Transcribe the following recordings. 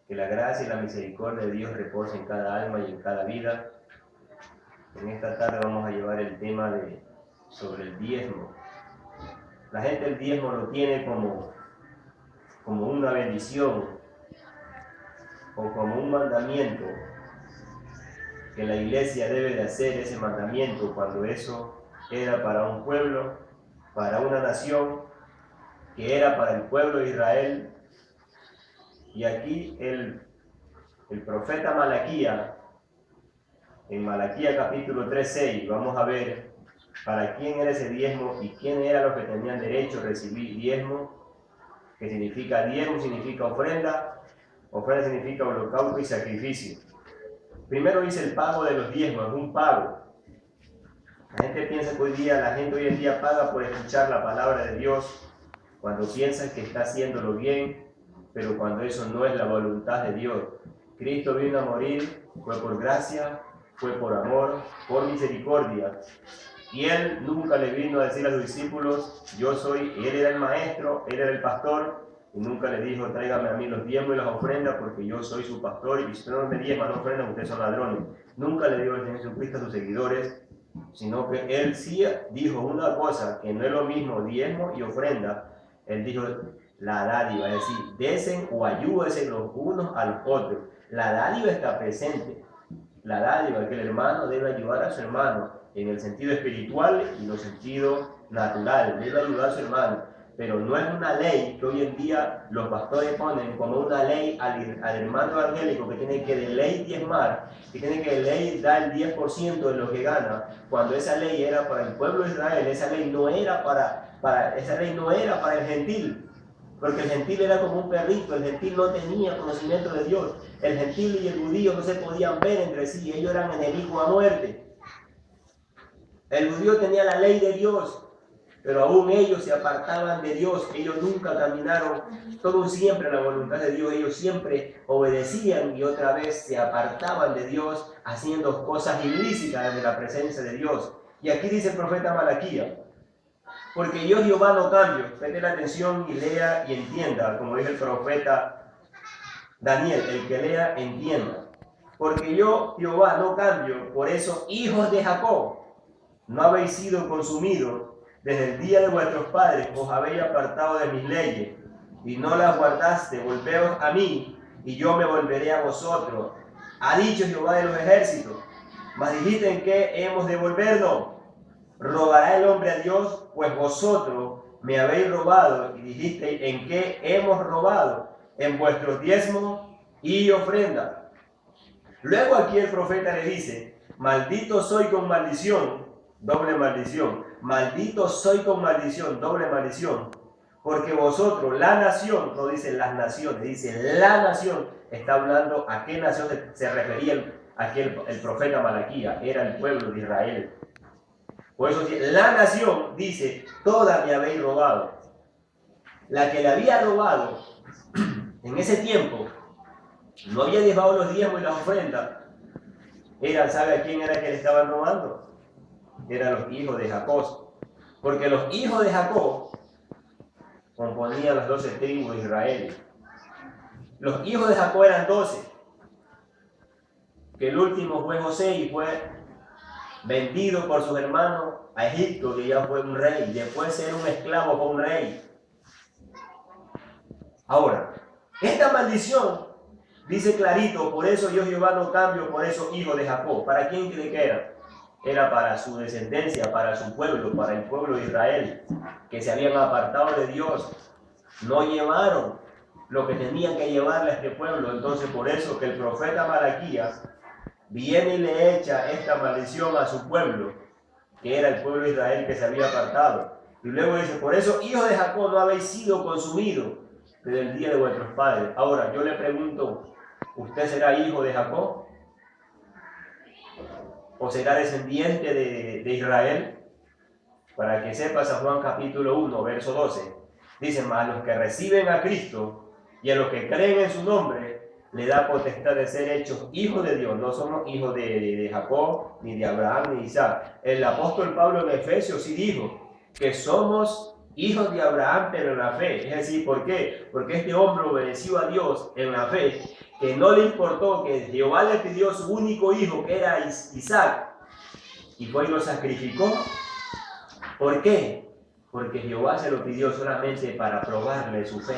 Que la gracia y la misericordia de Dios reposen en cada alma y en cada vida. En esta tarde vamos a llevar el tema sobre el diezmo. La gente el diezmo lo tiene como una bendición o como un mandamiento, que la iglesia debe de hacer ese mandamiento cuando eso era para un pueblo, para una nación, que era para el pueblo de Israel. Y aquí el profeta Malaquías, en Malaquías capítulo 3:6, vamos a ver para quién era ese diezmo y quién eran los que tenían derecho a recibir diezmo, que significa diezmo, significa ofrenda, ofrenda significa holocausto y sacrificio. Primero dice el pago de los diezmos, es un pago. La gente piensa que la gente hoy en día paga por escuchar la palabra de Dios, cuando piensa que está haciéndolo bien, pero cuando eso no es la voluntad de Dios. Cristo vino a morir, fue por gracia, fue por amor, por misericordia. Y Él nunca le vino a decir a sus discípulos, Él era el maestro, Él era el pastor, y nunca le dijo, tráigame a mí los diezmos y las ofrendas, porque yo soy su pastor, y si no me diezman, no ofrendan, ustedes son ladrones. Nunca le dijo el Señor Jesucristo a sus seguidores, sino que Él sí dijo una cosa, que no es lo mismo diezmo y ofrenda. Él dijo la dádiva, es decir, desen o ayúdense los unos a los otros. La dádiva está presente. La dádiva, que el hermano debe ayudar a su hermano en el sentido espiritual y en el sentido natural, debe ayudar a su hermano, pero no es una ley que hoy en día los pastores ponen como una ley al hermano evangélico que tiene que de ley diezmar, que tiene que de ley dar el 10% de lo que gana, cuando esa ley era para el pueblo de Israel. Esa ley no era para el gentil. Porque el gentil era como un perrito, el gentil no tenía conocimiento de Dios. El gentil y el judío no se podían ver entre sí, ellos eran enemigos a muerte. El judío tenía la ley de Dios, pero aún ellos se apartaban de Dios. Ellos nunca caminaron todo siempre a la voluntad de Dios. Ellos siempre obedecían y otra vez se apartaban de Dios, haciendo cosas ilícitas de la presencia de Dios. Y aquí dice el profeta Malaquías, porque yo Jehová no cambio. Preste la atención y lea y entienda, como dice el profeta Daniel, el que lea entienda. Porque yo Jehová no cambio, por eso hijos de Jacob, no habéis sido consumidos desde el día de vuestros padres, os habéis apartado de mis leyes y no las guardaste. Volveos a mí y yo me volveré a vosotros, ha dicho Jehová de los ejércitos. Mas dijiste, ¿en qué hemos de volvernos? ¿Robará el hombre a Dios? Pues vosotros me habéis robado. Y dijiste, ¿en qué hemos robado? En vuestros diezmos y ofrendas. Luego aquí el profeta le dice, maldito soy con maldición, doble maldición. Maldito soy con maldición, doble maldición. Porque vosotros, la nación, no dice las naciones, dice la nación. Está hablando a qué nación se refería aquí el profeta Malaquías. Era el pueblo de Israel. Por eso la nación dice, toda me habéis robado. La que le había robado en ese tiempo, no había dejado los diezmos y las ofrendas. ¿Sabe a quién era que le estaban robando? Eran los hijos de Jacob. Porque los hijos de Jacob componían las 12 tribus de Israel. Los hijos de Jacob eran 12. Que el último fue José y fue vendido por sus hermanos a Egipto, que ya fue un rey. Después de ser un esclavo fue un rey. Ahora, esta maldición dice clarito, por eso yo Jehová no cambio, por eso hijo de Jacob. ¿Para quién cree que era? Era para su descendencia, para su pueblo, para el pueblo de Israel, que se habían apartado de Dios. No llevaron lo que tenían que llevarle a este pueblo. Entonces, por eso que el profeta Malaquías viene y le echa esta maldición a su pueblo, que era el pueblo de Israel que se había apartado. Y luego dice, por eso, hijos de Jacob, no habéis sido consumidos desde el día de vuestros padres. Ahora, yo le pregunto, ¿usted será hijo de Jacob? ¿O será descendiente de Israel? Para que sepa, San Juan capítulo 1, verso 12. Dice, mas a los que reciben a Cristo y a los que creen en su nombre, le da potestad de ser hechos hijos de Dios. No somos hijos de Jacob, ni de Abraham, ni de Isaac. El apóstol Pablo en Efesios sí dijo que somos hijos de Abraham, pero en la fe. Es decir, ¿por qué? Porque este hombre obedeció a Dios en la fe, que no le importó que Jehová le pidió su único hijo, que era Isaac, y fue y lo sacrificó. ¿Por qué? Porque Jehová se lo pidió solamente para probarle su fe.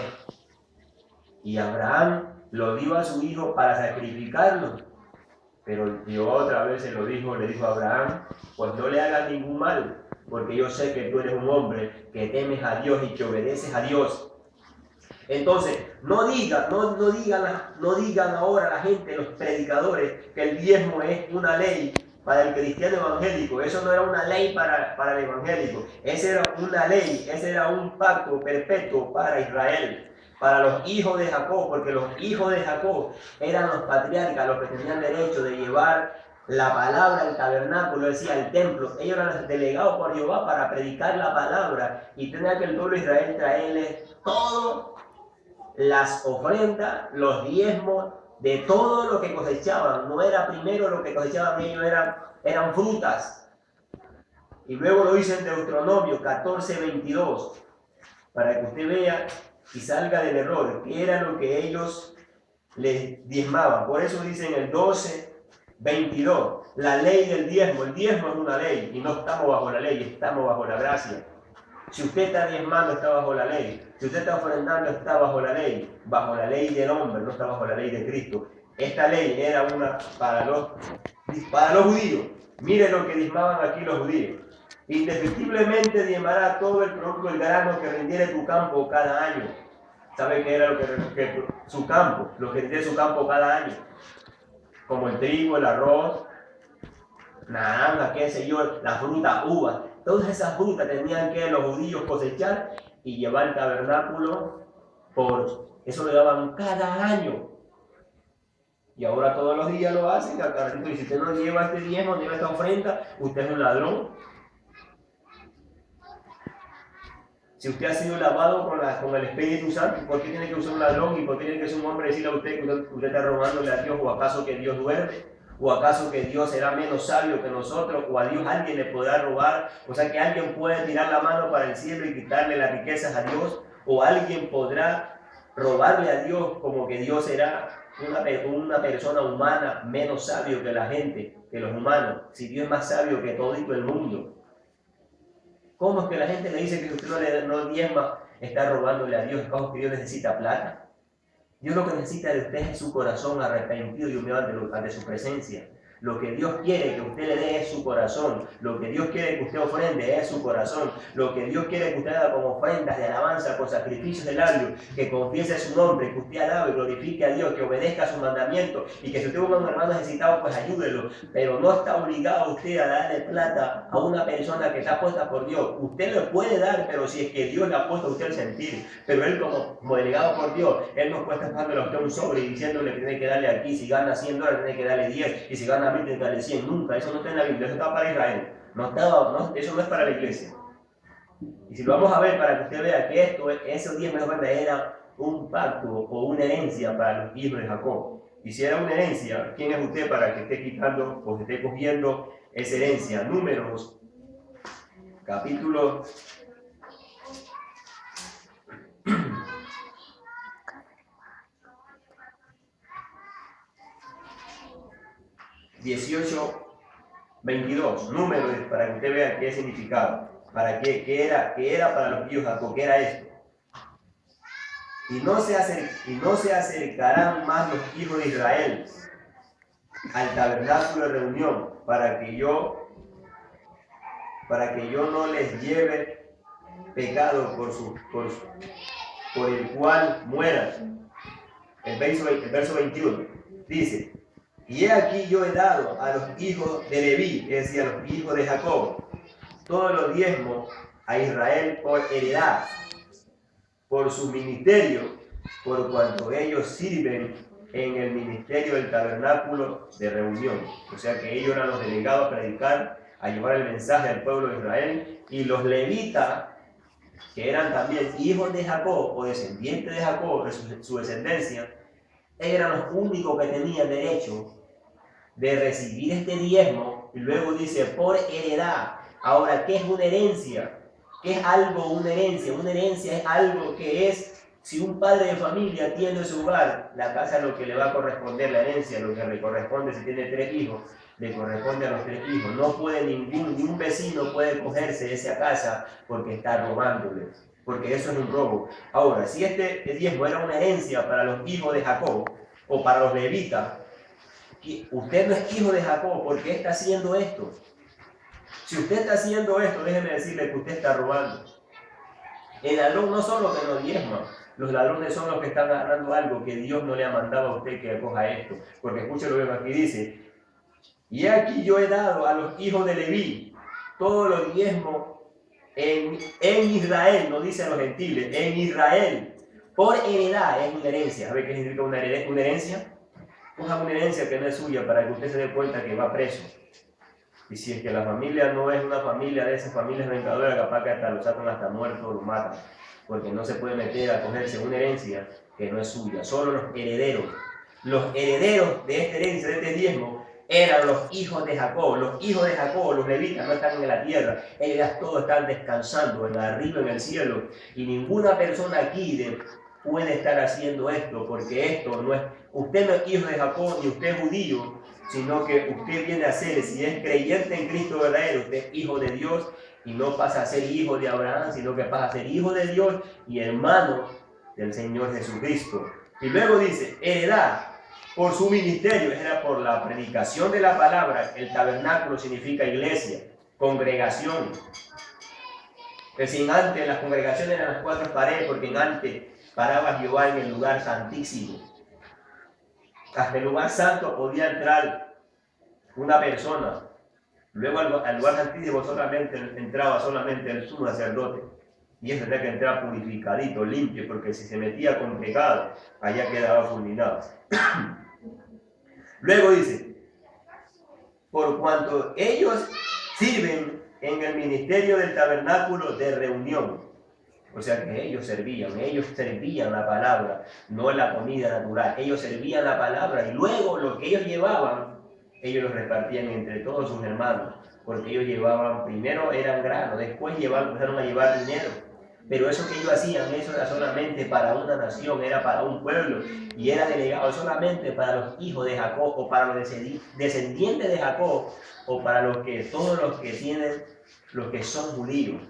Y Abraham lo dio a su hijo para sacrificarlo. Pero Jehová otra vez se lo dijo, le dijo a Abraham, pues no le hagas ningún mal, porque yo sé que tú eres un hombre que temes a Dios y que obedeces a Dios. Entonces, no digan ahora la gente, los predicadores, que el diezmo es una ley para el cristiano evangélico. Eso no era una ley para el evangélico. Esa era una ley, ese era un pacto perpetuo para Israel, para los hijos de Jacob, porque los hijos de Jacob eran los patriarcas, los que tenían derecho de llevar la palabra al tabernáculo, decía, al templo. Ellos eran los delegados por Jehová para predicar la palabra, y tenía que el pueblo de Israel traerle todo, las ofrendas, los diezmos, de todo lo que cosechaban. No era primero lo que cosechaban ellos, eran frutas. Y luego lo dice en Deuteronomio 14:22, para que usted vea y salga del error, que era lo que ellos les diezmaban. Por eso dice en el 12:22, la ley del diezmo. El diezmo es una ley y no estamos bajo la ley, estamos bajo la gracia. Si usted está diezmando, está bajo la ley. Si usted está ofrendando, está bajo la ley del hombre, no está bajo la ley de Cristo. Esta ley era una para los judíos. Mire lo que diezmaban aquí los judíos. Indefectiblemente diezmará todo el producto del grano que rindiere tu campo cada año. ¿Sabe qué era lo que su campo? Lo que rindiera su campo cada año. Como el trigo, el arroz, naranja, qué sé yo, la fruta, uva. Todas esas frutas tenían que los judíos cosechar y llevar al tabernáculo. Eso lo daban cada año. Y ahora todos los días lo hacen. Y si usted no lleva este diezmo, no lleva esta ofrenda, usted es un ladrón. Si usted ha sido lavado con el Espíritu Santo, ¿por qué tiene que usar un ladrón? ¿Y por qué tiene que ser un hombre decirle a usted que usted está robándole a Dios? ¿O acaso que Dios duerme? ¿O acaso que Dios será menos sabio que nosotros? ¿O a Dios alguien le podrá robar? O sea, que alguien puede tirar la mano para el cielo y quitarle las riquezas a Dios. ¿O alguien podrá robarle a Dios como que Dios será una persona humana menos sabio que la gente, que los humanos? Si Dios es más sabio que todo el mundo. ¿Cómo es que la gente le dice que usted no diezma, está robándole a Dios? ¿Cómo es que Dios necesita plata? Dios lo que necesita de usted es su corazón arrepentido y humillado ante su presencia. Lo que Dios quiere que usted le dé es su corazón. Lo que Dios quiere que usted ofrende es su corazón. Lo que Dios quiere que usted haga como ofrendas de alabanza, con sacrificios de labios, que confiese su nombre, que usted alabe y glorifique a Dios, que obedezca a sus mandamientos, y que si usted es un hermano necesitado, pues ayúdelo. Pero no está obligado usted a darle plata a una persona que está puesta por Dios. Usted le puede dar, pero si es que Dios le ha puesto a usted el sentir. Pero él como delegado por Dios, él no puede estar dándole a usted un sobre y diciéndole que tiene que darle aquí. Si gana $100, tiene que darle 10. Y si gana 1000, tiene que darle 100. Nunca. Eso no está en la Biblia. Eso está para Israel. Eso no es para la iglesia. Y si lo vamos a ver, para que usted vea que esos 10 menos era un pacto o una herencia para los hijos de Jacob. Y si era una herencia, ¿quién es usted para que esté quitando o esté cogiendo esa herencia? Números, capítulo 18:22. Números, para que usted vea qué significaba. ¿Qué era para los hijos de Jacob? ¿Qué era esto? Y no se acercarán más los hijos de Israel al tabernáculo de reunión, para que yo no les lleve pecado por el cual mueran. El verso 21 dice: y he aquí yo he dado a los hijos de Leví, es decir, a los hijos de Jacob, todos los diezmos a Israel por heredad, por su ministerio, por cuanto ellos sirven en el ministerio del tabernáculo de reunión. O sea que ellos eran los delegados a predicar, a llevar el mensaje al pueblo de Israel. Y los levitas, que eran también hijos de Jacob o descendientes de Jacob, de su descendencia, eran los únicos que tenían derecho de recibir este diezmo. Y luego dice por heredad. Ahora, ¿qué es una herencia? ¿Qué es algo, una herencia? Una herencia es algo que es, si un padre de familia tiene su hogar, la casa es lo que le va a corresponder, la herencia, lo que le corresponde si tiene 3 hijos, le corresponde a los 3 hijos. No puede ni un vecino puede cogerse esa casa porque está robándole, porque eso es un robo. Ahora, si este diezmo era una herencia para los hijos de Jacob o para los levitas, usted no es hijo de Jacob, ¿por qué está haciendo esto? Si usted está haciendo esto, déjeme decirle que usted está robando. El ladrón no son los que nos diezman, los ladrones son los que están agarrando algo que Dios no le ha mandado a usted que acoja esto. Porque escuche lo que aquí dice: y aquí yo he dado a los hijos de Leví todos los diezmos en Israel, no dice a los gentiles, en Israel, por heredad. Es una herencia. ¿Sabe qué significa una herencia? Coja una herencia que no es suya para que usted se dé cuenta que va preso. Y si es que la familia no es una familia de esas familias vengadoras, capaz que hasta lo sacan hasta muerto o lo matan. Porque no se puede meter a cogerse una herencia que no es suya. Solo los herederos de esta herencia, de este diezmo, eran los hijos de Jacob. Los hijos de Jacob, los levitas, no están en la tierra. Ellos todos están descansando en arriba en el cielo. Y ninguna persona aquí puede estar haciendo esto, porque esto no es... Usted no es hijo de Jacob, ni usted es judío, sino que usted viene a ser, si es creyente en Cristo verdadero, usted es hijo de Dios y no pasa a ser hijo de Abraham, sino que pasa a ser hijo de Dios y hermano del Señor Jesucristo. Y luego dice, heredad por su ministerio, era por la predicación de la palabra. El tabernáculo significa iglesia, congregación. Que sin antes las congregaciones eran las 4 paredes, porque en antes paraba Jehová en el lugar santísimo. Hasta el lugar santo podía entrar una persona. Luego al lugar santísimo entraba solamente el sumo sacerdote. Y eso tenía que entrar purificadito, limpio, porque si se metía con pecado, allá quedaba fulminado. Luego dice, por cuanto ellos sirven en el ministerio del tabernáculo de reunión. O sea que ellos servían la palabra, no la comida natural. Ellos servían la palabra y luego lo que ellos llevaban, ellos lo repartían entre todos sus hermanos. Porque ellos llevaban, primero eran grano, después empezaron a llevar dinero. Pero eso que ellos hacían, eso era solamente para una nación, era para un pueblo. Y era delegado solamente para los hijos de Jacob, o para los descendientes de Jacob, o para todos los que son judíos.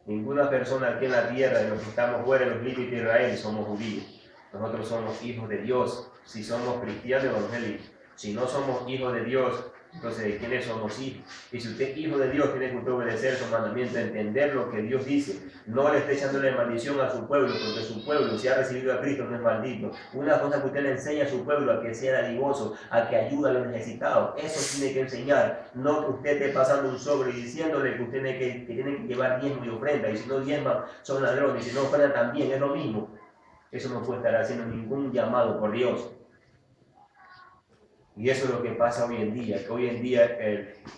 Ninguna persona aquí en la tierra, de los que estamos fuera de los límites de Israel, somos judíos. Nosotros somos hijos de Dios, si somos cristianos evangélicos. Si no somos hijos de Dios, entonces ¿de quiénes somos hijos? Y si usted es hijo de Dios, tiene que obedecer su mandamiento, entender lo que Dios dice. No le esté echándole maldición a su pueblo, porque su pueblo, si ha recibido a Cristo, no es maldito. Una cosa que usted le enseña a su pueblo, a que sea dadivoso, a que ayude a los necesitados, eso tiene que enseñar. No que usted esté pasando un sobre y diciéndole que usted tiene que llevar diezmo y ofrenda, y si no diezma son ladrones, y si no ofrenda también, es lo mismo. Eso no puede estar haciendo ningún llamado por Dios. Y eso es lo que pasa hoy en día, que hoy en día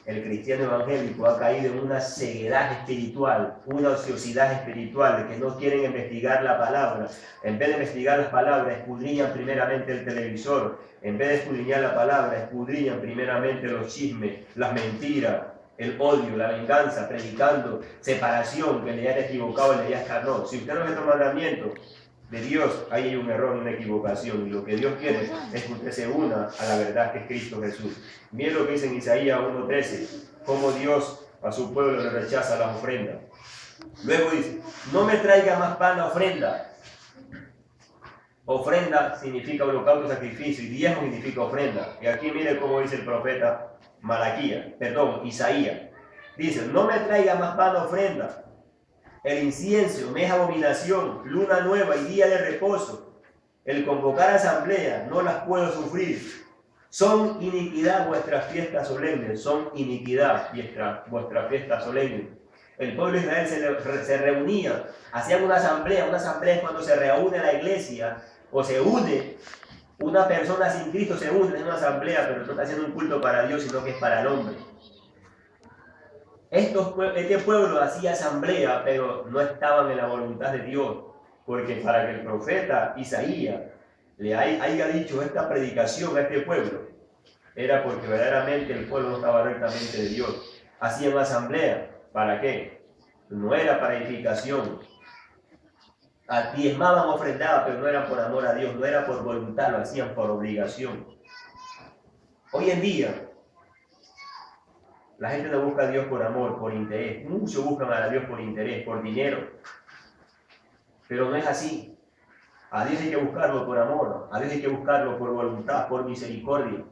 el cristiano evangélico ha caído en una ceguedad espiritual, una ociosidad espiritual, de que no quieren investigar la palabra. En vez de investigar las palabras, escudriñan primeramente el televisor. En vez de escudriñar la palabra, escudriñan primeramente los chismes, las mentiras, el odio, la venganza, predicando separación, que le haya equivocado, le haya escarnado. Si usted no ve estos mandamientos de Dios, ahí hay un error, una equivocación, y lo que Dios quiere es que usted se una a la verdad que es Cristo Jesús. Miren lo que dice en Isaías 1:13, cómo Dios a su pueblo le rechaza las ofrendas. Luego dice, no me traiga más pan a ofrenda. Ofrenda significa holocausto, sacrificio, y diezmo significa ofrenda. Y aquí mire cómo dice el profeta Isaías. Dice, no me traiga más pan a ofrenda. El incienso me es abominación, luna nueva y día de reposo. El convocar asamblea no las puedo sufrir. Son iniquidad vuestras fiestas solemnes, son iniquidad vuestras fiestas solemnes. El pueblo de Israel se reunía, hacían una asamblea es cuando se reúne la iglesia, o se une, una persona sin Cristo se une en una asamblea, pero no está haciendo un culto para Dios, sino que es para el hombre. Este pueblo hacía asamblea, pero no estaban en la voluntad de Dios, porque para que el profeta Isaías le haya dicho esta predicación a este pueblo, era porque verdaderamente el pueblo no estaba rectamente de Dios. Hacían asamblea, ¿para qué? no era para edificación. Diezmaban, ofrendaban, pero no eran por amor a Dios, no era por voluntad, lo hacían por obligación. Hoy en día, la gente no busca a Dios por amor, por interés. Muchos buscan a Dios por interés, por dinero. Pero no es así. A Dios hay que buscarlo por amor, a Dios hay que buscarlo por voluntad, por misericordia.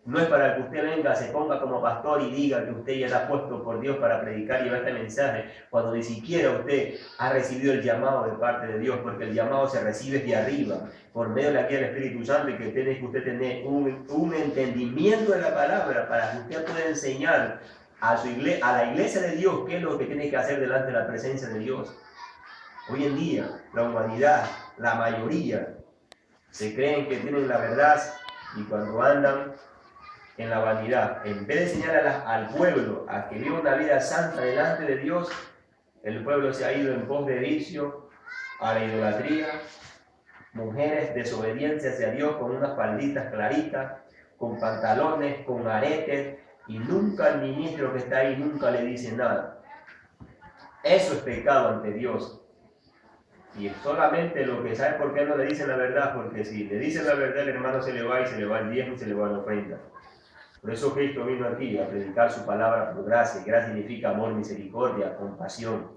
No es para que usted venga, se ponga como pastor y diga que usted ya está puesto por Dios para predicar y llevar este mensaje, cuando ni siquiera usted ha recibido el llamado de parte de Dios, porque el llamado se recibe de arriba, por medio de la guía del Espíritu Santo, y que tiene que usted tener un entendimiento de la palabra para que usted pueda enseñar a la iglesia de Dios qué es lo que tiene que hacer delante de la presencia de Dios. Hoy en día, la humanidad, la mayoría, se creen que tienen la verdad y cuando andan en la vanidad, en vez de enseñar al pueblo a que viva una vida santa delante de Dios, el pueblo se ha ido en pos de vicio, a la idolatría, mujeres desobedientes hacia Dios con unas falditas claritas, con pantalones, con aretes, y nunca el ministro que está ahí nunca le dice nada. Eso es pecado ante Dios. Y solamente lo que sabe por qué no le dicen la verdad, porque si le dicen la verdad, el hermano se le va y se le va el diezmo y se le va la ofrenda. Por eso Cristo vino aquí a predicar su palabra por gracia. Gracia significa amor, misericordia, compasión.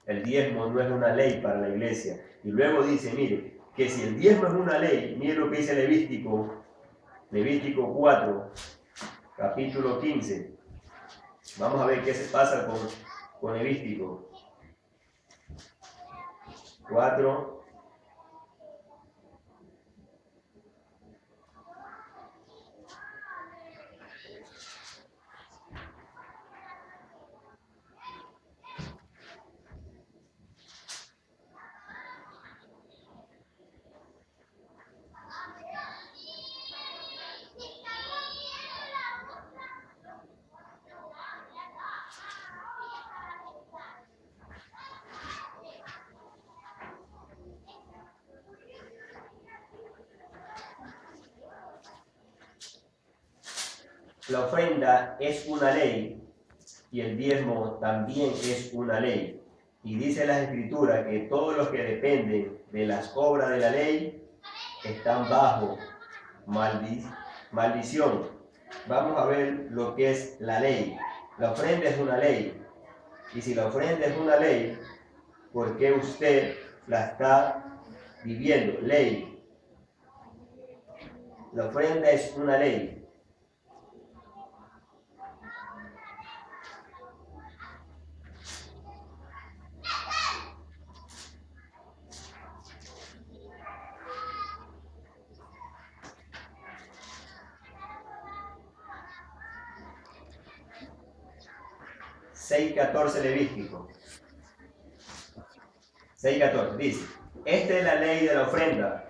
El diezmo no es una ley para la iglesia. Y luego dice, mire, que si el diezmo es una ley, mire lo que dice Levítico 4, capítulo 15. Vamos a ver qué se pasa con Levítico 4. La ofrenda es una ley y el diezmo también es una ley. Y dice la Escritura que todos los que dependen de las obras de la ley están bajo maldición. Vamos a ver lo que es la ley. La ofrenda es una ley. Y si la ofrenda es una ley, ¿por qué usted la está viviendo? Ley. La ofrenda es una ley. Levítico 6:14 dice, esta es la ley de la ofrenda.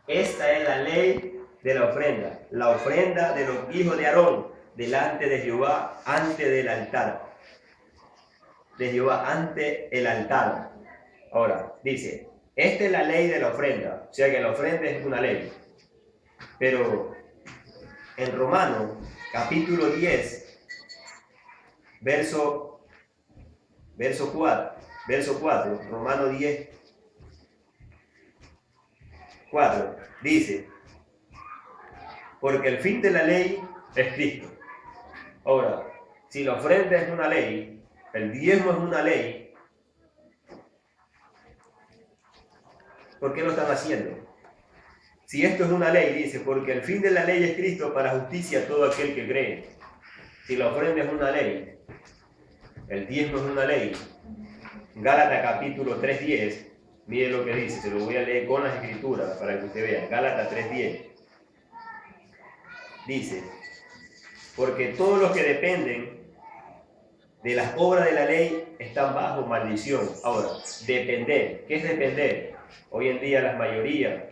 Esta es la ley de la ofrenda de los hijos de Aarón, delante de Jehová, ante del altar. De Jehová, ante el altar. Ahora, dice, esta es la ley de la ofrenda, o sea que la ofrenda es una ley. Pero en Romanos, capítulo 10, verso 4, Romanos 10, 4, dice, porque el fin de la ley es Cristo. Ahora, si la ofrenda es una ley, el diezmo es una ley, ¿por qué lo están haciendo? Si esto es una ley, dice, porque el fin de la ley es Cristo para justicia a todo aquel que cree. Si la ofrenda es una ley, el diezmo es una ley. Gálatas capítulo 3:10, mire lo que dice, se lo voy a leer con las escrituras para que usted vea. Gálatas 3:10. Dice, porque todos los que dependen de las obras de la ley están bajo maldición. Ahora, depender. ¿Qué es depender? Hoy en día la mayoría,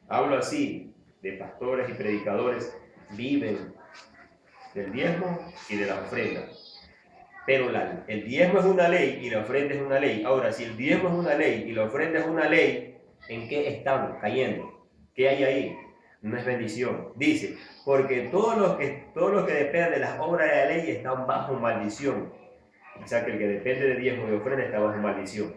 hablo así, de pastores y predicadores, viven del diezmo y de la ofrenda. Pero el diezmo es una ley y la ofrenda es una ley. Ahora, si el diezmo es una ley y la ofrenda es una ley, ¿en qué estamos cayendo? ¿Qué hay ahí? No es bendición. Dice, porque todos los que dependen de las obras de la ley están bajo maldición. O sea que el que depende de diezmo y ofrenda está bajo maldición.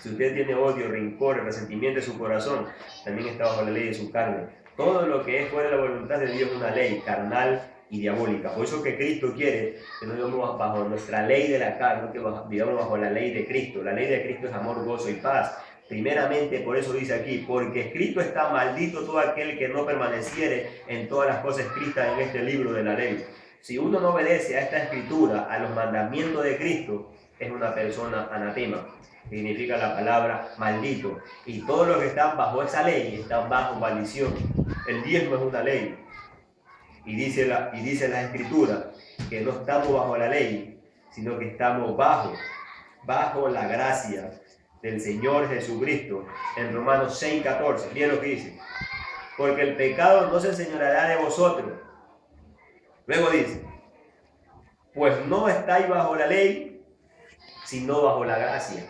Si usted tiene odio, rencor, resentimiento en su corazón, también está bajo la ley de su carne. Todo lo que es fuera de la voluntad de Dios es una ley carnal y diabólica. Por eso que Cristo quiere que no vivamos bajo nuestra ley de la carne, que vivamos bajo la ley de Cristo. La ley de Cristo es amor, gozo y paz. Primeramente, por eso dice aquí, porque escrito está: maldito todo aquel que no permaneciere en todas las cosas escritas en este libro de la ley. Si uno no obedece a esta escritura, a los mandamientos de Cristo, es una persona anatema. Significa la palabra maldito. Y todos los que están bajo esa ley están bajo maldición. El diezmo es una ley. Y dice la escritura que no estamos bajo la ley, sino que estamos bajo la gracia del Señor Jesucristo. En Romanos 6:14, miren lo que dice: porque el pecado no se enseñoreará de vosotros. Luego dice: pues no estáis bajo la ley, sino bajo la gracia.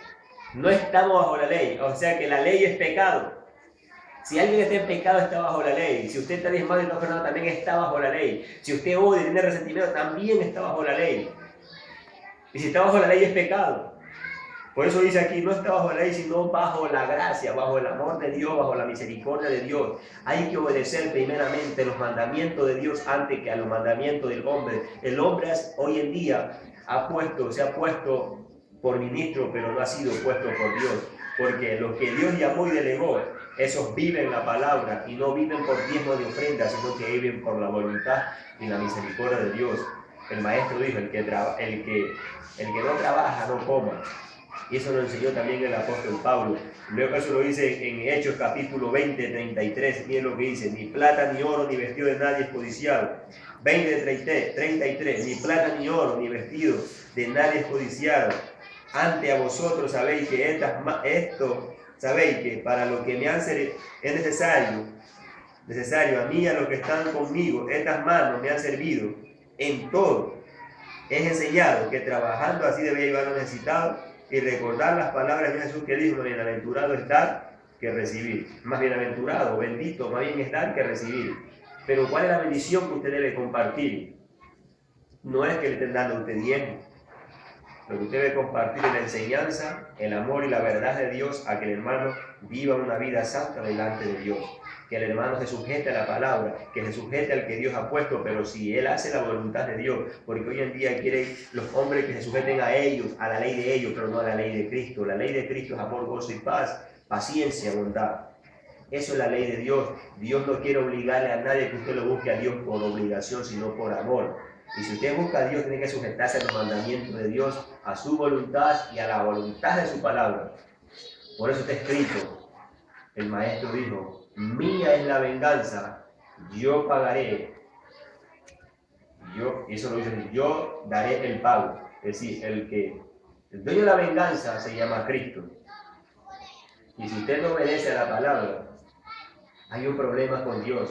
No estamos bajo la ley, o sea que la ley es pecado. Si alguien está en pecado, está bajo la ley. Si usted está diezmado y no ofrendado, también está bajo la ley. Si usted odia y tiene resentimiento, también está bajo la ley. Y si está bajo la ley, es pecado. Por eso dice aquí: no está bajo la ley, sino bajo la gracia, bajo el amor de Dios, bajo la misericordia de Dios. Hay que obedecer primeramente los mandamientos de Dios antes que a los mandamientos del hombre. El hombre hoy en día se ha puesto por ministro, pero no ha sido puesto por Dios. Porque los que Dios llamó y delegó, esos viven la palabra y no viven por diezmo de ofrenda, sino que viven por la voluntad y la misericordia de Dios. El maestro dijo: el que no trabaja no coma. Y eso lo enseñó también el apóstol Pablo. Luego eso lo dice en Hechos capítulo 20, 33. Miren lo que dice: ni plata, ni oro, ni vestido de nadie es codiciado. 20, 33. Ni plata, ni oro, ni vestido de nadie es codiciado. Ante a vosotros sabéis que sabéis que para lo que me han es necesario a mí y a los que están conmigo, estas manos me han servido en todo. Es enseñado que trabajando así debe llevar a los necesitados y recordar las palabras de Jesús que dijo: bienaventurado es dar que recibir. Más bienaventurado, bendito, más bien es dar que recibir. Pero ¿cuál es la bendición que usted debe compartir? No es que le estén dando a usted diezmo. Lo que usted debe compartir es la enseñanza, el amor y la verdad de Dios, a que el hermano viva una vida santa delante de Dios. Que el hermano se sujete a la palabra, que se sujete al que Dios ha puesto, pero si él hace la voluntad de Dios, porque hoy en día quieren los hombres que se sujeten a ellos, a la ley de ellos, pero no a la ley de Cristo. La ley de Cristo es amor, gozo y paz, paciencia, bondad. Eso es la ley de Dios. Dios no quiere obligarle a nadie que usted lo busque a Dios por obligación, sino por amor. Y si usted busca a Dios, tiene que sujetarse a los mandamientos de Dios, a su voluntad y a la voluntad de su palabra. Por eso está escrito: el maestro dijo: mía es la venganza, yo pagaré. Eso lo dice: yo daré el pago. Es decir, el dueño de la venganza se llama Cristo. Y si usted no obedece a la palabra, hay un problema con Dios.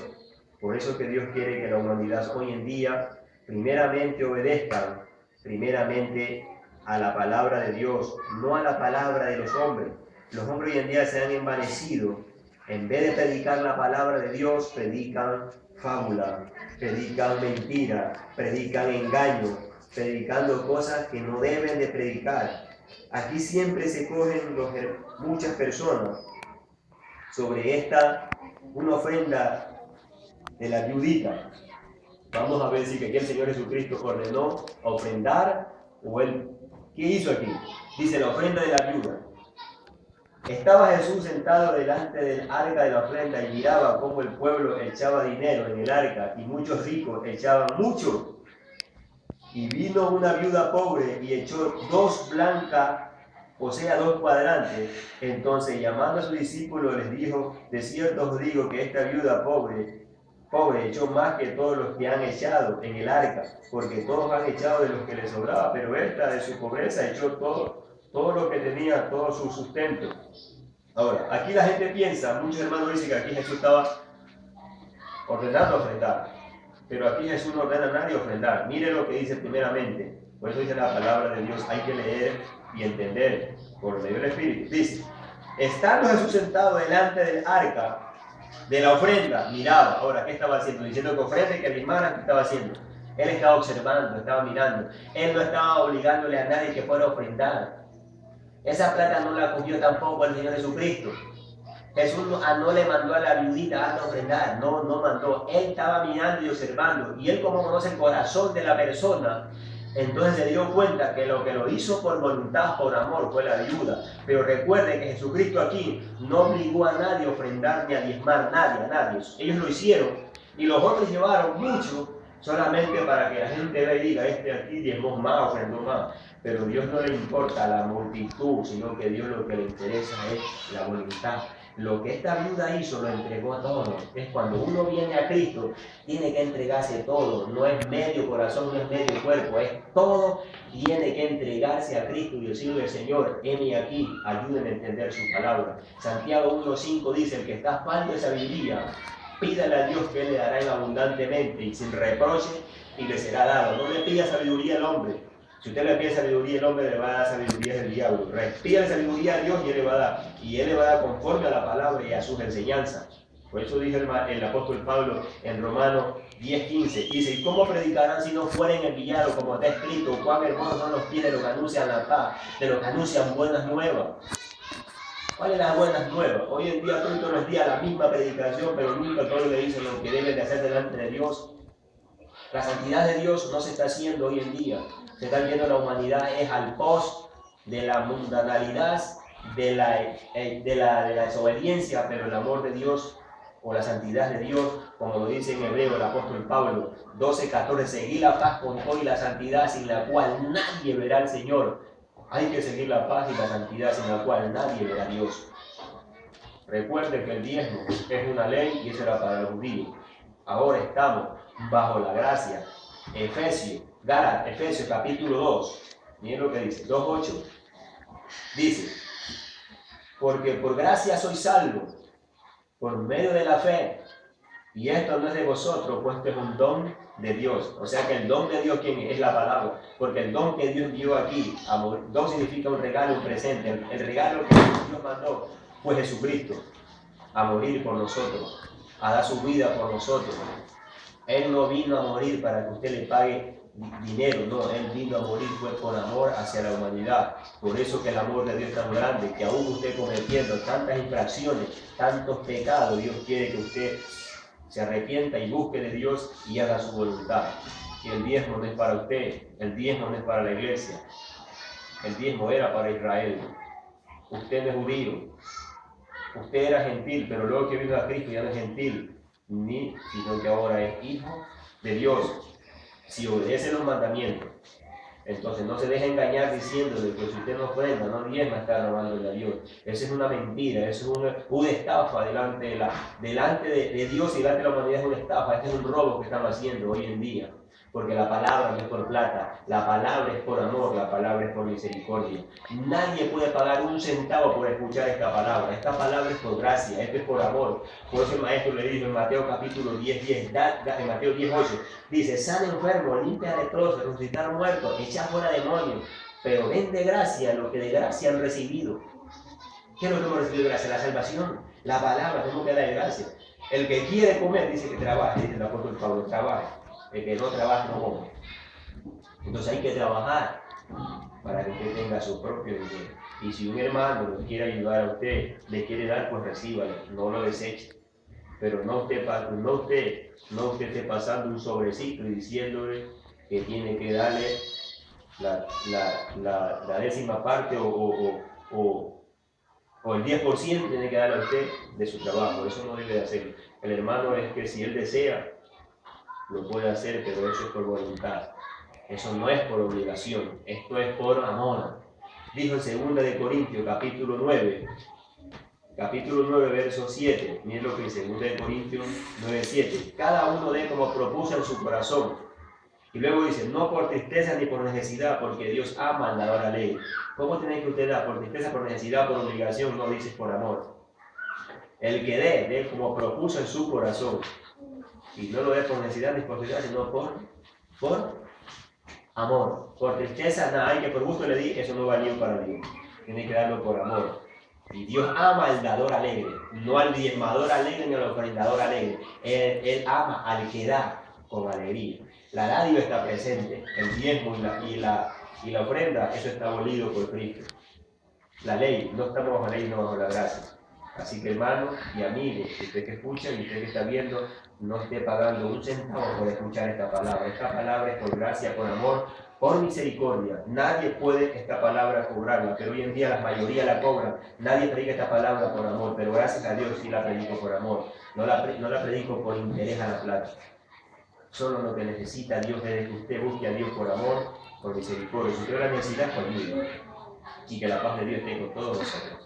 Por eso que Dios quiere que la humanidad hoy en día primeramente obedezcan a la palabra de Dios, no a la palabra de los hombres. Los hombres hoy en día se han envanecido. En vez de predicar la palabra de Dios, predican fábula, predican mentira, predican engaño, predicando cosas que no deben de predicar. Aquí siempre se cogen muchas personas sobre una ofrenda de la viudita. Vamos a ver si aquí el Señor Jesucristo ordenó ofrendar o él. ¿Qué hizo aquí? Dice la ofrenda de la viuda. Estaba Jesús sentado delante del arca de la ofrenda y miraba cómo el pueblo echaba dinero en el arca y muchos ricos echaban mucho. Y vino una viuda pobre y echó 2 blancas, o sea 2 cuadrantes. Entonces, llamando a sus discípulos, les dijo: de cierto os digo que esta viuda pobre echó más que todos los que han echado en el arca, porque todos han echado de los que les sobraba, pero esta de su pobreza echó todo lo que tenía, todo su sustento. Ahora, aquí la gente piensa, muchos hermanos dicen que aquí Jesús estaba ordenando ofrendar, pero aquí Jesús no ordena a nadie ofrendar. Mire lo que dice primeramente, por eso dice la palabra de Dios, hay que leer y entender por medio del Espíritu. Dice: estando Jesús sentado delante del arca de la ofrenda, miraba. Ahora, ¿qué estaba haciendo? Diciendo que ofrenda y que limara, ¿qué estaba haciendo? Él estaba observando, estaba mirando. Él no estaba obligándole a nadie que fuera a ofrendar. Esa plata no la cogió tampoco el Señor Jesucristo. Jesús no le mandó a la viudita a ofrendar, no mandó. Él estaba mirando y observando. Y él, como conoce el corazón de la persona, entonces se dio cuenta que lo hizo por voluntad, por amor, fue la viuda. Pero recuerde que Jesucristo aquí no obligó a nadie a ofrendar ni a diezmar, a nadie. Ellos lo hicieron y los otros llevaron mucho solamente para que la gente vea y diga, este aquí diezmó más, ofrendó más. Pero a Dios no le importa la multitud, sino que a Dios lo que le interesa es la voluntad. Lo que esta viuda hizo lo entregó a todos. Es cuando uno viene a Cristo, tiene que entregarse todo. No es medio corazón, no es medio cuerpo, es todo. Tiene que entregarse a Cristo y decirle, Señor, heme aquí, ayúdeme a entender su palabra. Santiago 1:5 dice, el que está falto de sabiduría, pídale a Dios que Él le dará abundantemente y sin reproche y le será dado. No le pida sabiduría al hombre. Si usted le pide sabiduría al hombre, le va a dar sabiduría del diablo. Pídale sabiduría a Dios y Él le va a dar. Y Él le va a dar conforme a la palabra y a sus enseñanzas. Por eso dice el apóstol Pablo en Romanos 10:15. Dice, ¿y cómo predicarán si no fueren enviados? Como está escrito, cuán hermosos son los pies de los que anuncian la paz, de los que anuncian buenas nuevas. ¿Cuáles son las buenas nuevas? Hoy en día todos los días la misma predicación, pero nunca todos le dicen lo que deben de hacer delante de Dios. La santidad de Dios no se está haciendo hoy en día. Se está viendo la humanidad es al pos de la mundanalidad, de la desobediencia, pero el amor de Dios o la santidad de Dios, como lo dice en hebreo el apóstol Pablo 12:14, seguir la paz con todo y la santidad sin la cual nadie verá al Señor. Hay que seguir la paz y la santidad sin la cual nadie verá a Dios. Recuerde que el diezmo es una ley y eso era para los judíos. Ahora estamos bajo la gracia. Efesios capítulo 2, miren lo que dice, 2:8, dice, porque por gracia soy salvo, por medio de la fe, y esto no es de vosotros, pues es un don de Dios. O sea que el don de Dios, ¿quién es? La palabra, porque el don que Dios dio aquí, amor, don significa un regalo, un presente, el regalo que Dios mandó fue Jesucristo, a morir por nosotros, a dar su vida por nosotros. Él no vino a morir para que usted le pague dinero, no, Él vino a morir fue por amor hacia la humanidad. Por eso que el amor de Dios es tan grande, que aún usted cometiendo tantas infracciones, tantos pecados, Dios quiere que usted se arrepienta y busque de Dios y haga su voluntad. Y el diezmo no es para usted, el diezmo no es para la iglesia, el diezmo era para Israel. Usted no es judío, usted era gentil, pero luego que vino a Cristo ya no es gentil, sino que ahora es hijo de Dios. Si obedece los mandamientos, entonces no se deje engañar diciéndole que si usted no ofrenda, no diezma, está robándole a Dios. Esa es una mentira, eso es una estafa delante de Dios y delante de la humanidad, es una estafa. Este es un robo que estamos haciendo hoy en día, porque la palabra no es por plata, la palabra es por amor, la palabra es por misericordia. Nadie puede pagar un centavo por escuchar esta palabra es por gracia, esto es por amor. Por eso el maestro le dijo en Mateo capítulo 10:10, en Mateo 10:8, dice, sana enfermo, limpia leproso, resucitar muertos, echa fuera demonios, pero den de gracia lo que de gracia han recibido. ¿Qué es lo que hemos recibido de gracia? La salvación, la palabra, tenemos que dar de gracia. El que quiere comer dice que trabaje, dice el apóstol Pablo, trabaje. El que no trabaja no come. Entonces hay que trabajar para que usted tenga su propio dinero. Y si un hermano le quiere ayudar a usted, le quiere dar, pues recíbalo, no lo deseche. Pero no usted esté pasando un sobrecito y diciéndole que tiene que darle la décima parte o el 10% tiene que darle a usted de su trabajo. Eso no debe de hacer. El hermano es que si él desea, lo puede hacer, pero eso es por voluntad. Eso no es por obligación, esto es por amor. Dijo en 2 Corintios capítulo 9, verso 7. Miren lo que dice 2 Corintios 9:7. Cada uno dé como propuso en su corazón. Y luego dice, no por tristeza ni por necesidad, porque Dios ama al dador alegre. ¿Cómo tiene que usted dar? ¿Por tristeza, por necesidad, por obligación? No, dice por amor. El que dé como propuso en su corazón. Y no lo dé por necesidad ni por necesidad, sino por amor. Por tristeza, nada, hay que por gusto le di, eso no va ni para Dios. Tiene que darlo por amor. Y Dios ama al dador alegre, no al diezmador alegre ni al ofrendador alegre. Él ama al que da. con alegría. La dádiva está presente, el diezmo y la ofrenda, eso está abolido por Cristo. La ley, no estamos bajo la ley, no bajo la gracia. Así que hermano y amigo, usted que escucha y usted que está viendo, no esté pagando un centavo por escuchar esta palabra. Esta palabra es por gracia, por amor, por misericordia. Nadie puede esta palabra cobrarla, pero hoy en día la mayoría la cobran. Nadie predica esta palabra por amor, pero gracias a Dios sí la predico por amor. No la predico por interés a la plata. Solo lo que necesita Dios es que usted busque a Dios por amor, por misericordia. Si usted la necesita, conmigo. Y que la paz de Dios esté con todos nosotros.